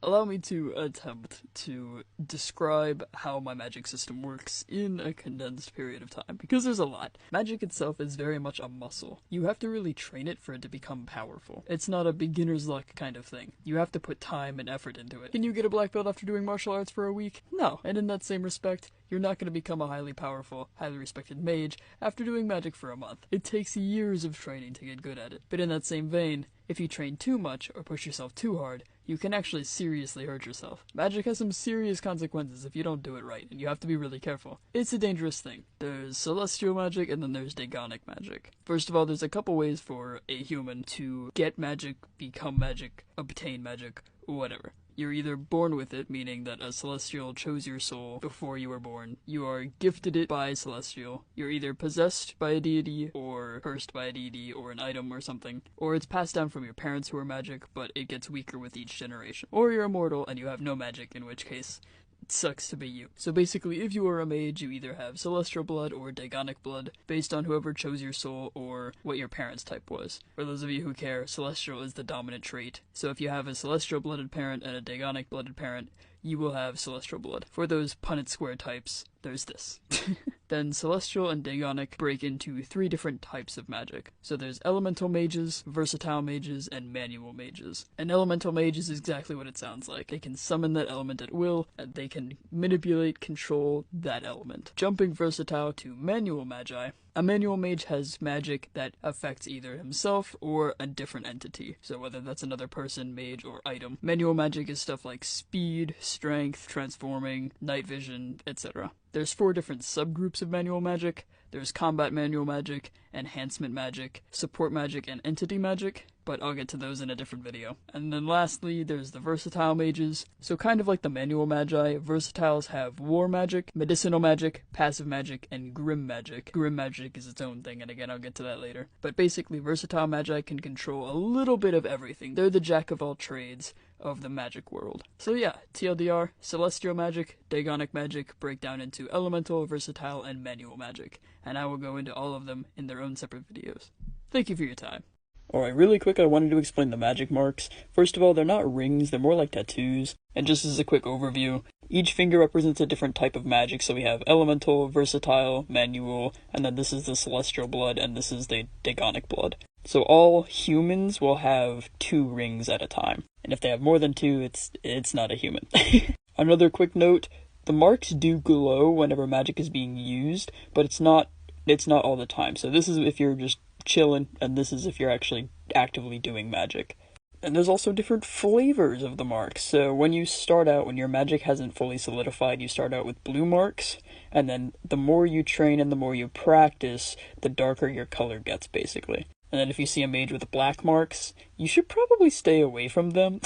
Allow me to attempt to describe how my magic system works in a condensed period of time, because there's a lot. Magic itself is very much a muscle. You have to really train it for it to become powerful. It's not a beginner's luck kind of thing. You have to put time and effort into it. Can you get a black belt after doing martial arts for a week? No. And in that same respect, you're not going to become a highly powerful, highly respected mage after doing magic for a month. It takes years of training to get good at it. But in that same vein, if you train too much or push yourself too hard, you can actually seriously hurt yourself. Magic has some serious consequences if you don't do it right, and you have to be really careful. It's a dangerous thing. There's celestial magic, and then there's daegonic magic. First of all, there's a couple ways for a human to get magic, become magic, obtain magic, whatever. You're either born with it, meaning that a celestial chose your soul before you were born. You are gifted it by a celestial. You're either possessed by a deity, or cursed by a deity, or an item or something. Or it's passed down from your parents who are magic, but it gets weaker with each generation. Or you're immortal and you have no magic, in which case it sucks to be you. So basically, if you are a mage, you either have celestial blood or daegonic blood, based on whoever chose your soul or what your parents' type was. For those of you who care, celestial is the dominant trait. So if you have a celestial blooded parent and a daegonic blooded parent, you will have celestial blood. For those Punnett square types, there's this. Then celestial and daegonic break into 3 different types of magic. So there's elemental mages, versatile mages, and manual mages. An elemental mage is exactly what it sounds like. They can summon that element at will, and they can manipulate, control that element. Jumping versatile to manual magi, a manual mage has magic that affects either himself or a different entity, so whether that's another person, mage, or item. Manual magic is stuff like speed, strength, transforming, night vision, etc. There's 4 different subgroups of manual magic. There's combat manual magic, enhancement magic, support magic, and entity magic, but I'll get to those in a different video. And then lastly, there's the versatile mages. So kind of like the manual magi, versatiles have war magic, medicinal magic, passive magic, and grim magic. Grim magic is its own thing, and again, I'll get to that later. But basically, versatile magi can control a little bit of everything. They're the jack of all trades of the magic world. So yeah, TLDR, celestial magic, daegonic magic break down into elemental, versatile, and manual magic, and I will go into all of them in their own separate videos. Thank you for your time. Alright, really quick, I wanted to explain the magic marks. First of all, they're not rings, they're more like tattoos. And just as a quick overview, each finger represents a different type of magic, so we have elemental, versatile, manual, and then this is the celestial blood, and this is the daegonic blood. So all humans will have 2 rings at a time. And if they have more than 2, it's not a human. Another quick note, the marks do glow whenever magic is being used, but it's not all the time. So this is if you're just chilling, and this is if you're actually actively doing magic. And there's also different flavors of the marks. So when you start out, when your magic hasn't fully solidified, you start out with blue marks, and then the more you train and the more you practice, the darker your color gets, basically. And then if you see a mage with black marks, you should probably stay away from them.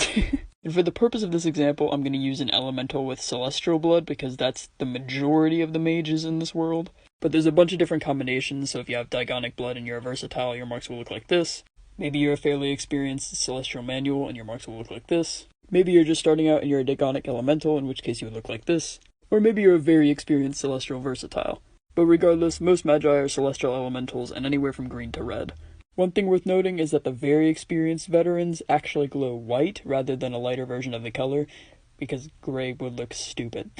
And for the purpose of this example, I'm going to use an elemental with celestial blood, because that's the majority of the mages in this world. But there's a bunch of different combinations, so if you have daegonic blood and you're a versatile, your marks will look like this. Maybe you're a fairly experienced celestial manual and your marks will look like this. Maybe you're just starting out and you're a daegonic elemental, in which case you would look like this. Or maybe you're a very experienced celestial versatile. But regardless, most magi are celestial elementals and anywhere from green to red. One thing worth noting is that the very experienced veterans actually glow white rather than a lighter version of the color, because gray would look stupid.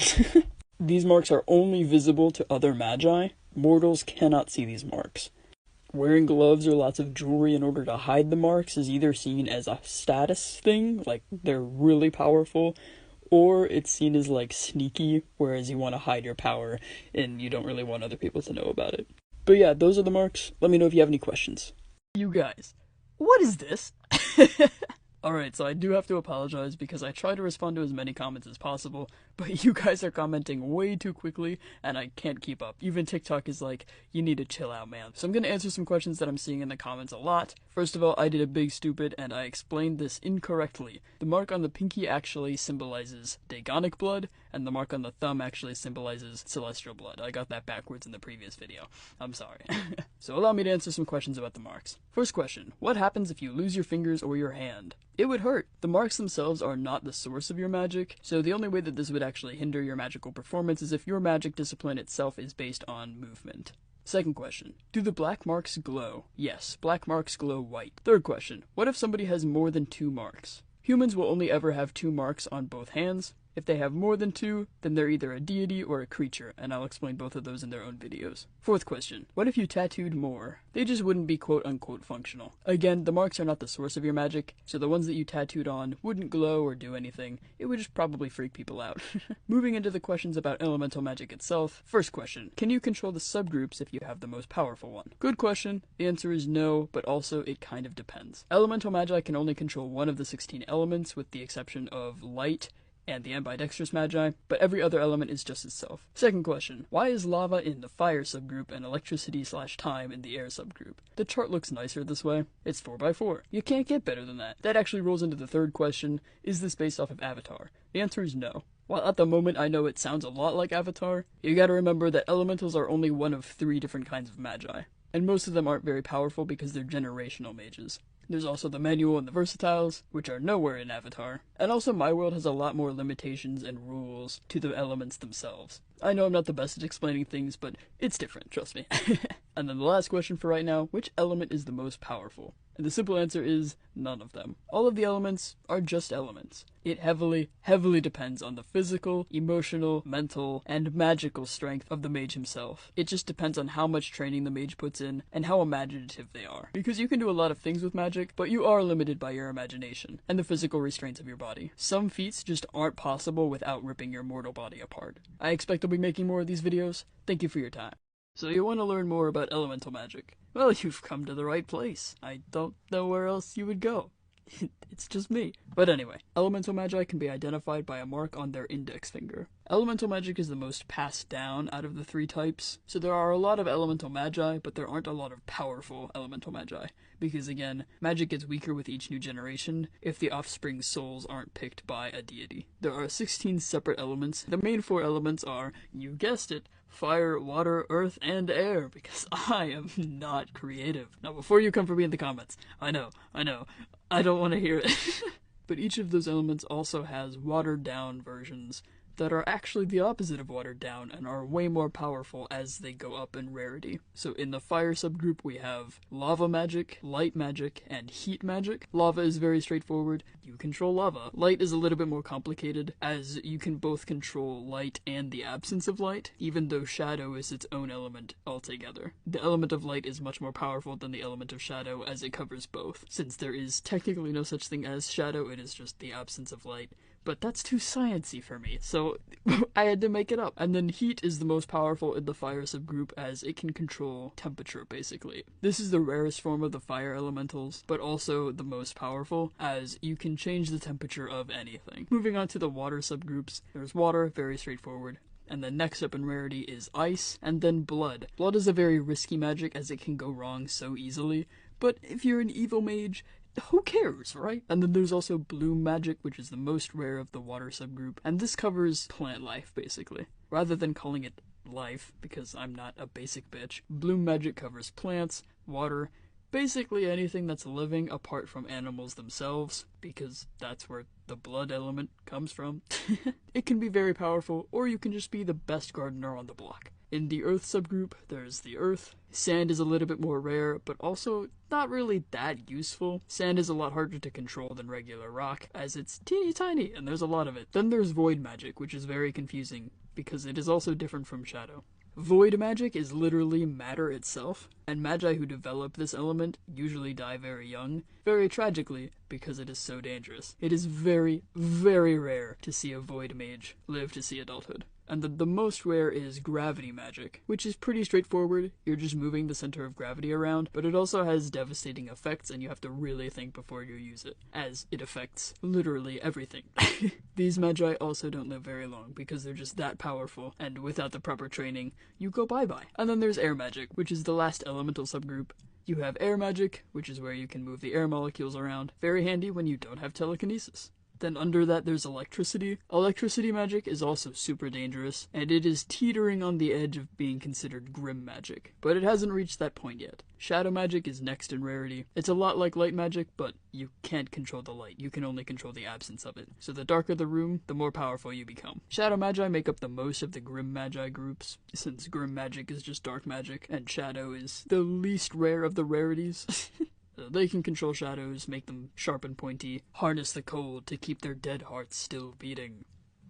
These marks are only visible to other magi. Mortals cannot see these marks. Wearing gloves or lots of jewelry in order to hide the marks is either seen as a status thing, like they're really powerful, or it's seen as like sneaky, whereas you want to hide your power and you don't really want other people to know about it. But yeah, those are the marks. Let me know if you have any questions. You guys, what is this? Alright, so I do have to apologize because I try to respond to as many comments as possible, but you guys are commenting way too quickly, and I can't keep up. Even TikTok is like, you need to chill out, man. So I'm gonna answer some questions that I'm seeing in the comments a lot. First of all, I did a big stupid, and I explained this incorrectly. The mark on the pinky actually symbolizes daegonic blood, and the mark on the thumb actually symbolizes celestial blood. I got that backwards in the previous video. I'm sorry. So allow me to answer some questions about the marks. First question, what happens if you lose your fingers or your hand? It would hurt. The marks themselves are not the source of your magic, so the only way that this would actually hinder your magical performance is if your magic discipline itself is based on movement. Second question, do the black marks glow? Yes, black marks glow white. Third question, what if somebody has more than 2 marks? Humans will only ever have 2 marks on both hands. If they have more than 2, then they're either a deity or a creature, and I'll explain both of those in their own videos. 4th question. What if you tattooed more? They just wouldn't be quote-unquote functional. Again, the marks are not the source of your magic, so the ones that you tattooed on wouldn't glow or do anything. It would just probably freak people out. Moving into the questions about elemental magic itself. First question. Can you control the subgroups if you have the most powerful one? Good question. The answer is no, but also it kind of depends. Elemental magi can only control one of the 16 elements, with the exception of light and the ambidextrous magi, but every other element is just itself. Second question. Why is lava in the fire subgroup and electricity/time in the air subgroup? The chart looks nicer this way. It's 4x4. You can't get better than that. That actually rolls into the third question. Is this based off of Avatar? The answer is no. While at the moment I know it sounds a lot like Avatar, you gotta remember that elementals are only one of 3 different kinds of magi, and most of them aren't very powerful because they're generational mages. There's also the manual and the versatiles, which are nowhere in Avatar. And also my world has a lot more limitations and rules to the elements themselves. I know I'm not the best at explaining things, but it's different, trust me. And then the last question for right now, which element is the most powerful? And the simple answer is none of them. All of the elements are just elements. It heavily depends on the physical, emotional, mental, and magical strength of the mage himself. It just depends on how much training the mage puts in and how imaginative they are. Because you can do a lot of things with magic, but you are limited by your imagination and the physical restraints of your body. Some feats just aren't possible without ripping your mortal body apart. I expect I'll be making more of these videos. Thank you for your time. So you want to learn more about elemental magic? Well, you've come to the right place. I don't know where else you would go. It's just me. But anyway, elemental magi can be identified by a mark on their index finger. Elemental magic is the most passed down out of the 3 types, so there are a lot of elemental magi, but there aren't a lot of powerful elemental magi, because again, magic gets weaker with each new generation if the offspring's souls aren't picked by a deity. There are 16 separate elements. The main 4 elements are, you guessed it, fire, water, earth, and air, because I am not creative. Now before you come for me in the comments, I know, I don't want to hear it. But each of those elements also has watered down versions that are actually the opposite of watered down and are way more powerful as they go up in rarity. So in the fire subgroup we have lava magic, light magic, and heat magic. Lava is very straightforward. You control lava. Light is a little bit more complicated, as you can both control light and the absence of light, even though shadow is its own element altogether. The element of light is much more powerful than the element of shadow, as it covers both. Since there is technically no such thing as shadow, it is just the absence of light. But that's too sciencey for me, so I had to make it up. And then heat is the most powerful in the fire subgroup, as it can control temperature, basically. This is the rarest form of the fire elementals, but also the most powerful, as you can change the temperature of anything. Moving on to the water subgroups, there's water, very straightforward. And then next up in rarity is ice, and then blood. Blood is a very risky magic, as it can go wrong so easily, but if you're an evil mage, who cares, right? And then there's also bloom magic, which is the most rare of the water subgroup, and this covers plant life, basically. Rather than calling it life, because I'm not a basic bitch, bloom magic covers plants, water, basically anything that's living apart from animals themselves, because that's where the blood element comes from. It can be very powerful, or you can just be the best gardener on the block. In the earth subgroup, there's the earth. Sand is a little bit more rare, but also not really that useful. Sand is a lot harder to control than regular rock, as it's teeny tiny, and there's a lot of it. Then there's void magic, which is very confusing, because it is also different from shadow. Void magic is literally matter itself, and magi who develop this element usually die very young, very tragically, because it is so dangerous. It is very, very rare to see a void mage live to see adulthood. And the most rare is gravity magic, which is pretty straightforward. You're just moving the center of gravity around, but it also has devastating effects, and you have to really think before you use it, as it affects literally everything. These magi also don't live very long, because they're just that powerful, and without the proper training, you go bye-bye. And then there's air magic, which is the last elemental subgroup. You have air magic, which is where you can move the air molecules around. Very handy when you don't have telekinesis. Then under that there's electricity. Electricity magic is also super dangerous, and it is teetering on the edge of being considered grim magic, but it hasn't reached that point yet. Shadow magic is next in rarity. It's a lot like light magic, but you can't control the light, you can only control the absence of it. So the darker the room, the more powerful you become. Shadow magi make up the most of the grim magi groups, since grim magic is just dark magic, and shadow is the least rare of the rarities. They can control shadows, make them sharp and pointy, harness the cold to keep their dead hearts still beating.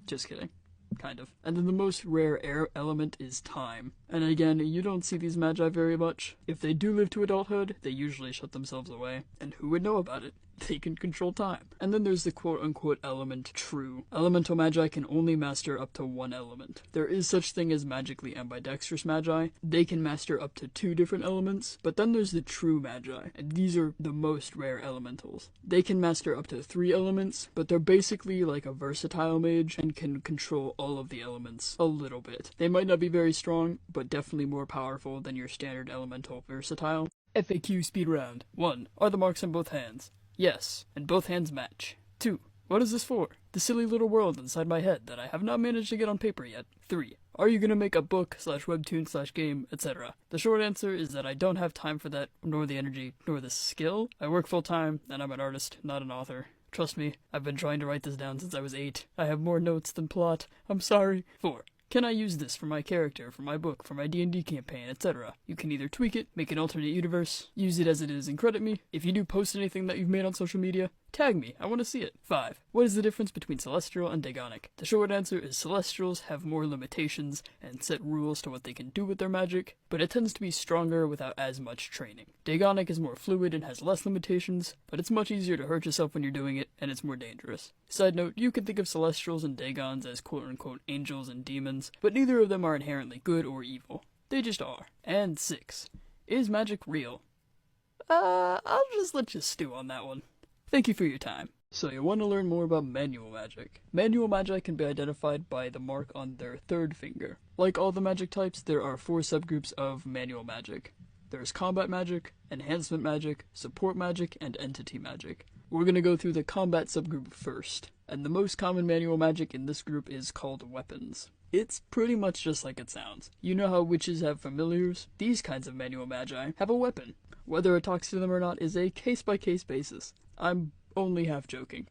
Just kidding. Kind of. And then the most rare air element is time. And again, you don't see these magi very much. If they do live to adulthood, they usually shut themselves away. And who would know about it? They can control time. And then there's the quote-unquote element true. Elemental magi can only master up to one element. There is such thing as magically ambidextrous magi. They can master up to 2 different elements. But then there's the true magi, and these are the most rare elementals. They can master up to 3 elements, but they're basically like a versatile mage and can control all of the elements a little bit. They might not be very strong, but definitely more powerful than your standard elemental versatile. FAQ speed round. 1. Are the marks on both hands? Yes, and both hands match. 2. What is this for? The silly little world inside my head that I have not managed to get on paper yet. 3. Are you gonna make a book /webtoon /game, etc.? The short answer is that I don't have time for that, nor the energy, nor the skill. I work full time, and I'm an artist, not an author. Trust me, I've been trying to write this down since I was 8. I have more notes than plot. I'm sorry. 4. Can I use this for my character, for my book, for my D&D campaign, etc.? You can either tweak it, make an alternate universe, use it as it is and credit me. If you do post anything that you've made on social media, tag me, I want to see it. 5. What is the difference between Celestial and Daegonic? The short answer is Celestials have more limitations and set rules to what they can do with their magic, but it tends to be stronger without as much training. Daegonic is more fluid and has less limitations, but it's much easier to hurt yourself when you're doing it, and it's more dangerous. Side note, you can think of Celestials and Daegons as quote-unquote angels and demons, but neither of them are inherently good or evil. They just are. And 6. Is magic real? I'll just let you stew on that one. Thank you for your time. So you want to learn more about manual magic. Manual magic can be identified by the mark on their 3rd finger. Like all the magic types, there are 4 subgroups of manual magic. There's combat magic, enhancement magic, support magic, and entity magic. We're going to go through the combat subgroup first, and the most common manual magic in this group is called weapons. It's pretty much just like it sounds. You know how witches have familiars? These kinds of manual magi have a weapon. Whether it talks to them or not is a case-by-case basis. I'm only half joking.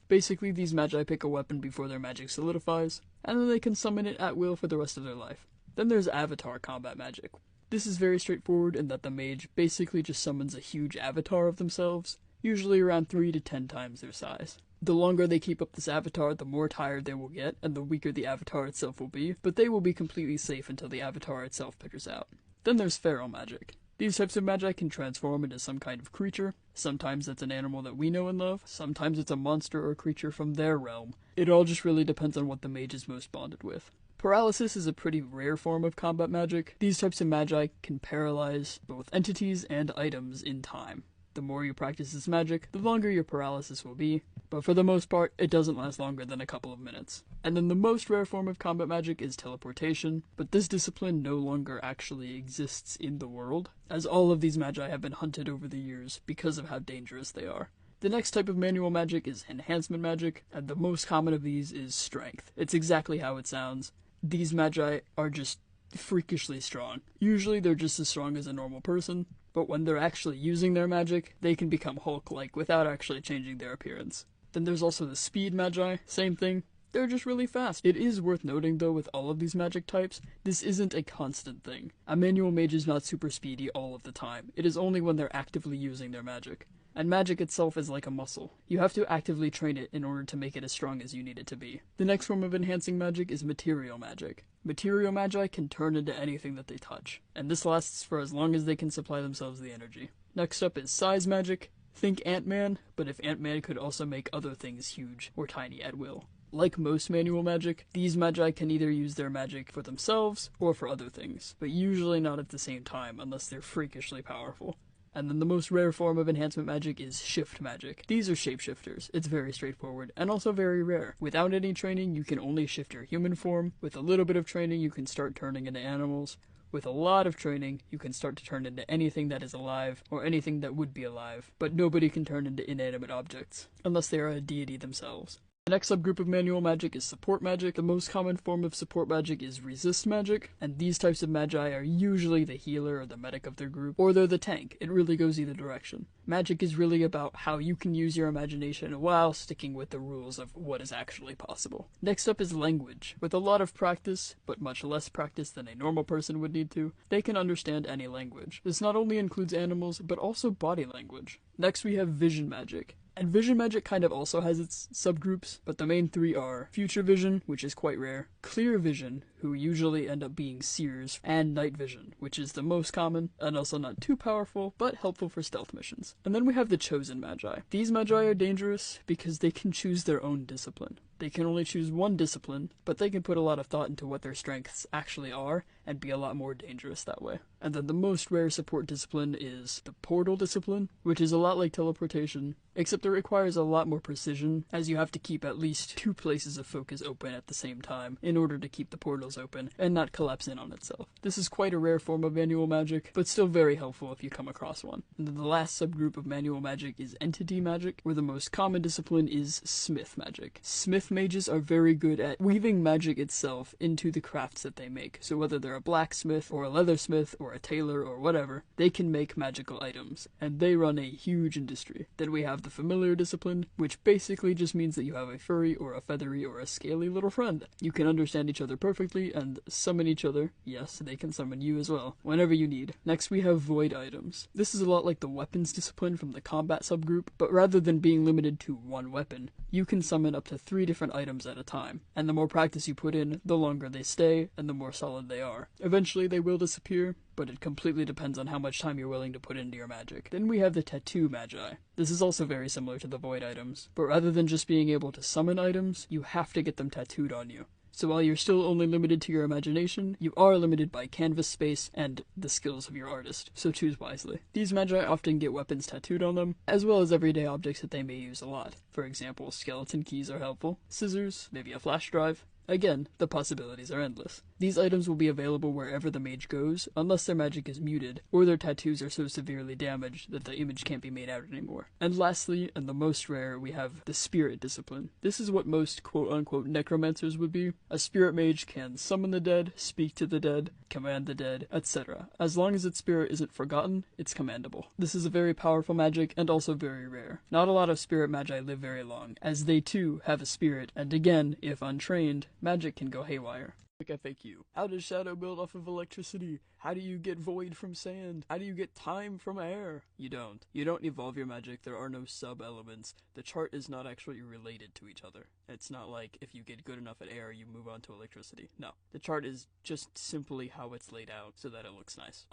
Basically, these magi pick a weapon before their magic solidifies, and then they can summon it at will for the rest of their life. Then there's avatar combat magic. This is very straightforward in that the mage basically just summons a huge avatar of themselves, usually around 3 to 10 times their size. The longer they keep up this avatar, the more tired they will get, and the weaker the avatar itself will be, but they will be completely safe until the avatar itself peters out. Then there's feral magic. These types of magi can transform into some kind of creature. Sometimes it's an animal that we know and love, sometimes it's a monster or creature from their realm. It all just really depends on what the mage is most bonded with. Paralysis is a pretty rare form of combat magic. These types of magi can paralyze both entities and items in time. The more you practice this magic, the longer your paralysis will be, but for the most part, it doesn't last longer than a couple of minutes. And then the most rare form of combat magic is teleportation, but this discipline no longer actually exists in the world, as all of these magi have been hunted over the years because of how dangerous they are. The next type of manual magic is enhancement magic, and the most common of these is strength. It's exactly how it sounds. These magi are just freakishly strong. Usually they're just as strong as a normal person, but when they're actually using their magic, they can become Hulk-like without actually changing their appearance. Then there's also the speed magi, same thing. They're just really fast. It is worth noting though with all of these magic types, this isn't a constant thing. A manual mage is not super speedy all of the time. It is only when they're actively using their magic. And magic itself is like a muscle. You have to actively train it in order to make it as strong as you need it to be. The next form of enhancing magic is material magic. Material magi can turn into anything that they touch, and this lasts for as long as they can supply themselves the energy. Next up is size magic. Think Ant-Man, but if Ant-Man could also make other things huge or tiny at will. Like most manual magic, these magi can either use their magic for themselves or for other things, but usually not at the same time unless they're freakishly powerful. And then the most rare form of enhancement magic is shift magic. These are shapeshifters. It's very straightforward, and also very rare. Without any training, you can only shift your human form. With a little bit of training, you can start turning into animals. With a lot of training, you can start to turn into anything that is alive, or anything that would be alive. But nobody can turn into inanimate objects, unless they are a deity themselves. The next subgroup of manual magic is support magic. The most common form of support magic is resist magic, and these types of magi are usually the healer or the medic of their group, or they're the tank. It really goes either direction. Magic is really about how you can use your imagination while sticking with the rules of what is actually possible. Next up is language. With a lot of practice, but much less practice than a normal person would need to, they can understand any language. This not only includes animals, but also body language. Next we have vision magic. And vision magic kind of also has its subgroups, but the main three are future vision, which is quite rare, clear vision, who usually end up being seers, and night vision, which is the most common, and also not too powerful, but helpful for stealth missions. And then we have the chosen magi. These magi are dangerous because they can choose their own discipline. They can only choose one discipline, but they can put a lot of thought into what their strengths actually are, and be a lot more dangerous that way. And then the most rare support discipline is the portal discipline, which is a lot like teleportation, except it requires a lot more precision, as you have to keep at least 2 places of focus open at the same time in order to keep the portals open and not collapse in on itself. This is quite a rare form of manual magic, but still very helpful if you come across one. And then the last subgroup of manual magic is entity magic, where the most common discipline is smith magic. Smith mages are very good at weaving magic itself into the crafts that they make, so whether they're a blacksmith or a leathersmith or a tailor or whatever, they can make magical items, and they run a huge industry. Then we have the familiar discipline, which basically just means that you have a furry or a feathery or a scaly little friend. You can understand each other perfectly and summon each other. Yes, they can summon you as well, whenever you need. Next we have void items. This is a lot like the weapons discipline from the combat subgroup, but rather than being limited to one weapon, you can summon up to 3 different items at a time, and the more practice you put in, the longer they stay, and the more solid they are. Eventually they will disappear, but it completely depends on how much time you're willing to put into your magic. Then we have the tattoo magi. This is also very similar to the void items, but rather than just being able to summon items, you have to get them tattooed on you. So while you're still only limited to your imagination, you are limited by canvas space and the skills of your artist, so choose wisely. These magi often get weapons tattooed on them, as well as everyday objects that they may use a lot. For example, skeleton keys are helpful, scissors, maybe a flash drive. Again, the possibilities are endless. These items will be available wherever the mage goes, unless their magic is muted, or their tattoos are so severely damaged that the image can't be made out anymore. And lastly, and the most rare, we have the spirit discipline. This is what most quote-unquote necromancers would be. A spirit mage can summon the dead, speak to the dead, command the dead, etc. As long as its spirit isn't forgotten, it's commandable. This is a very powerful magic, and also very rare. Not a lot of spirit magi live very long, as they too have a spirit, and again, if untrained, magic can go haywire. FAQ. How does shadow build off of electricity? How do you get void from sand? How do you get time from air? You don't. You don't evolve your magic. There are no sub-elements. The chart is not actually related to each other. It's not like if you get good enough at air, you move on to electricity. No. The chart is just simply how it's laid out so that it looks nice.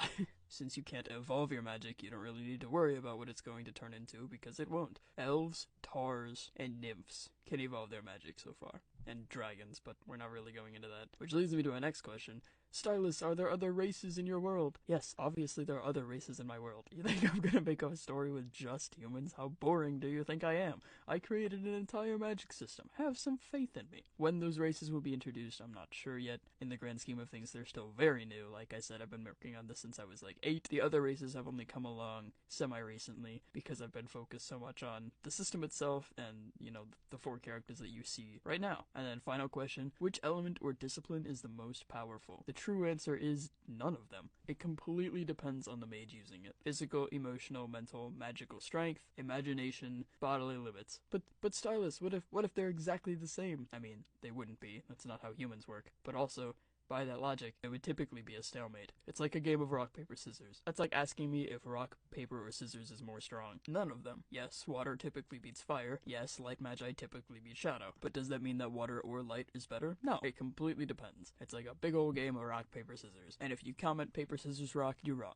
Since you can't evolve your magic, you don't really need to worry about what it's going to turn into, because it won't. Elves, tars, and nymphs can evolve their magic so far. And dragons, but we're not really going into that. Which leads me to our next question. Stylus, are there other races in your world? Yes, obviously there are other races in my world. You think I'm gonna make a story with just humans? How boring do you think I am? I created an entire magic system. Have some faith in me. When those races will be introduced, I'm not sure yet. In the grand scheme of things, they're still very new. Like I said, I've been working on this since I was like 8. The other races have only come along semi-recently because I've been focused so much on the system itself and, you know, the 4 characters that you see right now. And then final question, which element or discipline is the most powerful? The true answer is none of them. It completely depends on the mage using it. Physical, emotional, mental, magical strength, imagination, bodily limits. But Stylus, what if they're exactly the same? I mean, they wouldn't be. That's not how humans work. But also, by that logic, it would typically be a stalemate. It's like a game of rock, paper, scissors. That's like asking me if rock, paper, or scissors is more strong. None of them. Yes, water typically beats fire. Yes, light magi typically beats shadow. But does that mean that water or light is better? No, it completely depends. It's like a big old game of rock, paper, scissors. And if you comment paper, scissors, rock, you're wrong.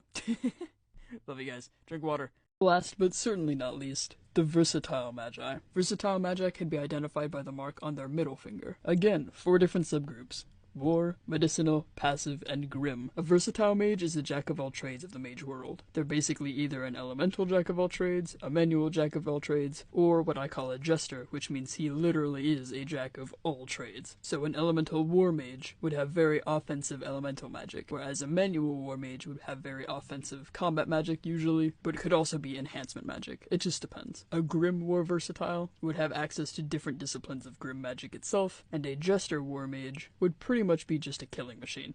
Love you guys. Drink water. Last but certainly not least, the versatile magi. Versatile magi can be identified by the mark on their middle finger. Again, 4 different subgroups. War, Medicinal, Passive, and Grim. A versatile mage is a jack of all trades of the mage world. They're basically either an elemental jack of all trades, a manual jack of all trades, or what I call a jester, which means he literally is a jack of all trades. So an elemental war mage would have very offensive elemental magic, whereas a manual war mage would have very offensive combat magic usually, but it could also be enhancement magic. It just depends. A Grim war versatile would have access to different disciplines of Grim magic itself, and a jester war mage would pretty much be just a killing machine.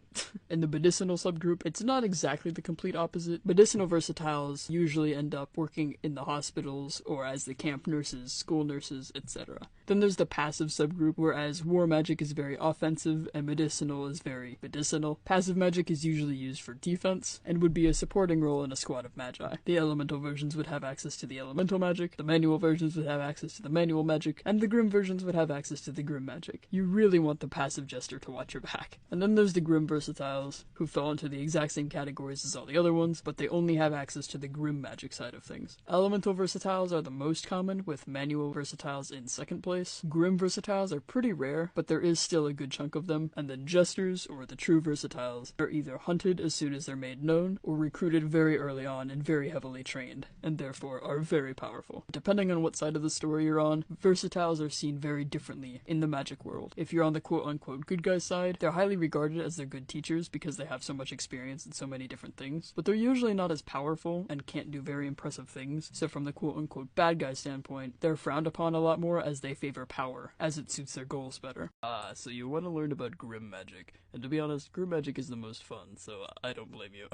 In the medicinal subgroup, it's not exactly the complete opposite. Medicinal versatiles usually end up working in the hospitals or as the camp nurses, school nurses, etc. Then there's the passive subgroup, whereas war magic is very offensive and medicinal is very medicinal. Passive magic is usually used for defense and would be a supporting role in a squad of magi. The elemental versions would have access to the elemental magic, the manual versions would have access to the manual magic, and the Grim versions would have access to the Grim magic. You really want the passive jester to watch your back. And then there's the Grim versatiles, who fall into the exact same categories as all the other ones, but they only have access to the Grim magic side of things. Elemental versatiles are the most common, with manual versatiles in second place. Grim versatiles are pretty rare, but there is still a good chunk of them, and then jesters, or the true versatiles, are either hunted as soon as they're made known, or recruited very early on and very heavily trained, and therefore are very powerful. Depending on what side of the story you're on, versatiles are seen very differently in the magic world. If you're on the quote-unquote good guy side, they're highly regarded as their good teachers because they have so much experience in so many different things, but they're usually not as powerful and can't do very impressive things, so from the quote-unquote bad guy standpoint, they're frowned upon a lot more as they favor power, as it suits their goals better. So you want to learn about Grim magic, and to be honest, Grim magic is the most fun, so I don't blame you.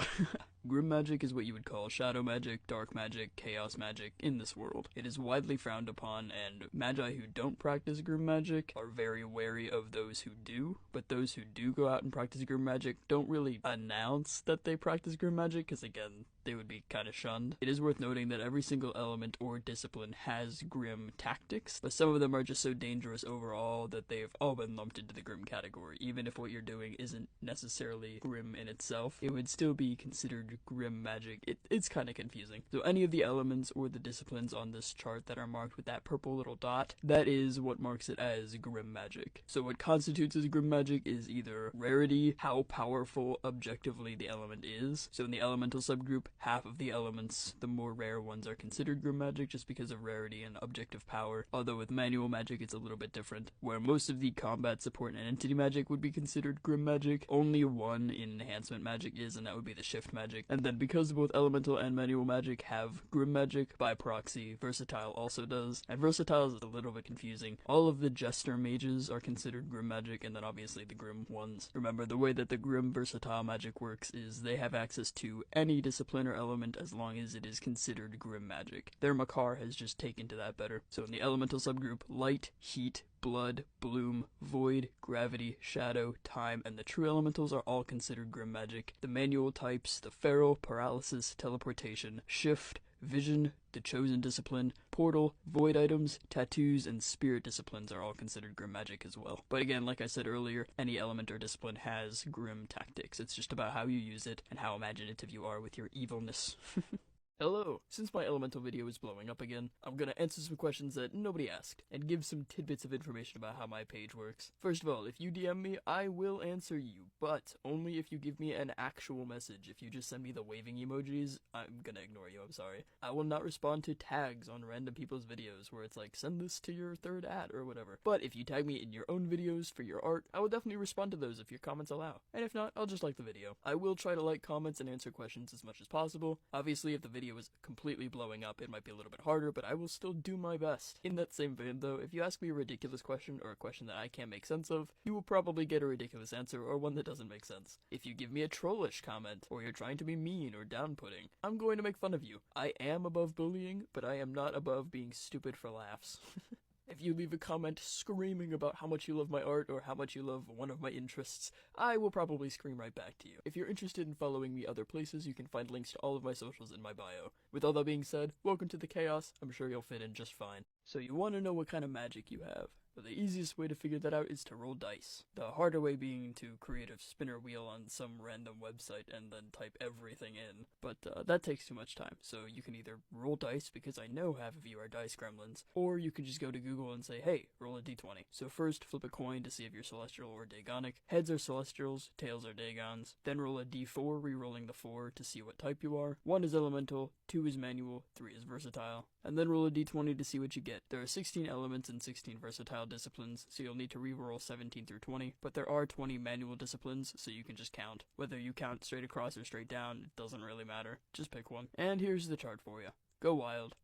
Grim magic is what you would call shadow magic, dark magic, chaos magic in this world. It is widely frowned upon, and magi who don't practice Grim magic are very wary of those who do, but those who do go out and practice Grim magic don't really announce that they practice Grim magic, because again, they would be kind of shunned. It is worth noting that every single element or discipline has Grim tactics, but some of them are just so dangerous overall that they've all been lumped into the Grim category. Even if what you're doing isn't necessarily Grim in itself, it would still be considered Grim magic. It's kind of confusing. So any of the elements or the disciplines on this chart that are marked with that purple little dot, that is what marks it as Grim magic. So what constitutes as Grim magic is either rarity, how powerful objectively the element is. So in the elemental subgroup, half of the elements, the more rare ones, are considered Grim magic just because of rarity and objective power, although with manual magic it's a little bit different, where most of the combat support and entity magic would be considered Grim magic. Only one in enhancement magic is, and that would be the shift magic. And then because both elemental and manual magic have Grim magic, by proxy, versatile also does, and versatile is a little bit confusing. All of the jester mages are considered Grim magic, and then obviously the Grim ones. Remember, the way that the Grim versatile magic works is they have access to any discipline or element as long as it is considered Grim magic. Their Makar has just taken to that better. So in the elemental subgroup, light, heat, blood, bloom, void, gravity, shadow, time, and the true elementals are all considered Grim magic. The manual types, the feral, paralysis, teleportation, shift, vision, the chosen discipline, portal, void items, tattoos, and spirit disciplines are all considered Grim magic as well. But again, like I said earlier, any element or discipline has Grim tactics. It's just about how you use it and how imaginative you are with your evilness. Hello! Since my elemental video is blowing up again, I'm gonna answer some questions that nobody asked, and give some tidbits of information about how my page works. First of all, if you DM me, I will answer you, but only if you give me an actual message. If you just send me the waving emojis, I'm gonna ignore you, I'm sorry. I will not respond to tags on random people's videos where it's like, send this to your third ad or whatever. But if you tag me in your own videos for your art, I will definitely respond to those if your comments allow. And if not, I'll just like the video. I will try to like comments and answer questions as much as possible. Obviously, if the video is completely blowing up, it might be a little bit harder, but I will still do my best. In that same vein though, if you ask me a ridiculous question or a question that I can't make sense of, you will probably get a ridiculous answer or one that doesn't make sense. If you give me a trollish comment, or you're trying to be mean or down-putting, I'm going to make fun of you. I am above bullying, but I am not above being stupid for laughs. If you leave a comment screaming about how much you love my art or how much you love one of my interests, I will probably scream right back to you. If you're interested in following me other places, you can find links to all of my socials in my bio. With all that being said, welcome to the chaos. I'm sure you'll fit in just fine. So you want to know what kind of magic you have. But the easiest way to figure that out is to roll dice. The harder way being to create a spinner wheel on some random website and then type everything in. But that takes too much time, so you can either roll dice, because I know half of you are dice gremlins, or you can just go to Google and say, hey, roll a d20. So first, flip a coin to see if you're celestial or Dagonic. Heads are celestials, tails are Dagons. Then roll a d4, re-rolling the 4 to see what type you are. 1 is elemental, 2 is manual, 3 is versatile. And then roll a d20 to see what you get. There are 16 elements and 16 versatile disciplines, so you'll need to re-roll 17 through 20, but there are 20 manual disciplines, so you can just count. Whether you count straight across or straight down, it doesn't really matter. Just pick one. And here's the chart for you. Go wild.